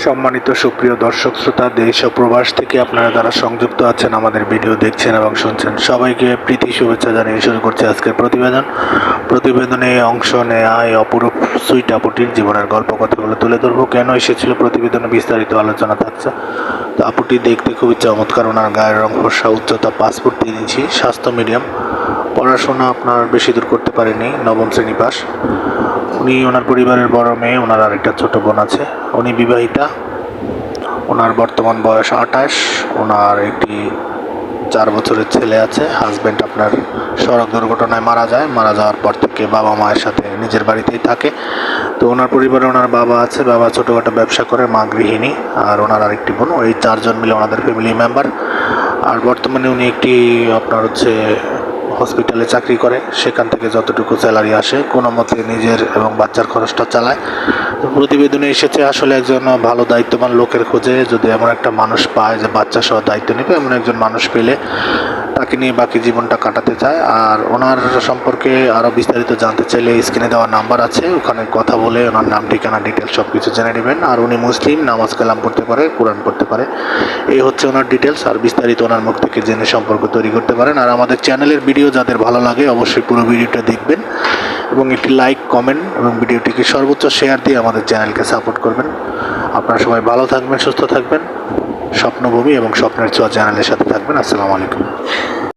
সম্মানিত সুপ্রিয় দর্শক শ্রোতা, দেশ ও প্রবাস থেকে আপনারা যারা সংযুক্ত আছেন, আমাদের ভিডিও দেখছেন এবং শুনছেন, সবাইকে প্রীতি শুভেচ্ছা জানিয়ে শুরু করছে আজকের প্রতিবেদনে অংশ নেওয়া এই অপরূপ সুইট আপুটির জীবনের গল্প কথাগুলো তুলে ধরবো। কেন এসেছিল প্রতিবেদনে বিস্তারিত আলোচনা থাকছে। তো আপুটি দেখতে খুবই চমৎকার। ওনার গায়ের রং ফর্সা, উচ্চতা 5 ফুট 3 ইঞ্চি, স্বাস্থ্য মিডিয়াম, পড়াশোনা আপনার বেশি দূর করতে পারেনি, নবম শ্রেণী পাস। উনি ওনার পরিবারের বড় মেয়ে, ওনার আরেকটা ছোট বোন আছে। উনি বিবাহিতা। ওনার বর্তমান বয়স 28। ওনার একটি 4 বছরের ছেলে আছে। হাজব্যান্ড আপনার সড়ক দুর্ঘটনায় মারা যাওয়ার পর থেকে বাবা মায়ের সাথে নিজের বাড়িতেই থাকে। তো ওনার পরিবারে ওনার বাবা আছে, বাবা ছোটোখাটো ব্যবসা করে, মা গৃহিণী, আর ওনার আরেকটি বোন। ওই 4 জন মিলে ওনাদের ফ্যামিলি মেম্বার। আর বর্তমানে উনি একটি আপনার হসপিটালে চাকরি করে। সেখান থেকে যতটুকু স্যালারি আসে কোনো মতে নিজের এবং বাচ্চার খরচটা চালায়। প্রতিবেদনে এসেছে আসলে একজন ভালো দায়িত্ববান লোকের খোঁজে। যদি এমন একটা মানুষ পায় যে বাচ্চা সহ দায়িত্ব নেবে, এমন একজন মানুষ পেলে তাকে নিয়ে বাকি জীবনটা কাটাতে চায়। আর ওনার সম্পর্কে আরও বিস্তারিত জানতে চাইলে স্ক্রিনে দেওয়া নাম্বার আছে, ওখানে কথা বলে ওনার নাম, ঠিকানা, ডিটেলস সব কিছু জেনে নেবেন। আর উনি মুসলিম, নামাজ কালাম পড়তে পারে, কোরআন পড়তে পারে। এই হচ্ছে ওনার ডিটেলস। আর বিস্তারিত ওনার মুখ থেকে জেনে সম্পর্ক তৈরি করতে পারেন। আর আমাদের চ্যানেলের ভিডিও যাদের ভালো লাগে অবশ্যই পুরো ভিডিওটা দেখবেন এবং একটি লাইক, কমেন্ট এবং ভিডিওটিকে সর্বোচ্চ শেয়ার দিয়ে আমাদের চ্যানেলকে সাপোর্ট করবেন। আপনারা সবাই ভালো থাকবেন, সুস্থ থাকবেন। স্বপ্নভূমি এবং স্বপ্নের ছোঁয়া চ্যানেলের সাথে থাকবেন। আসসালামু আলাইকুম।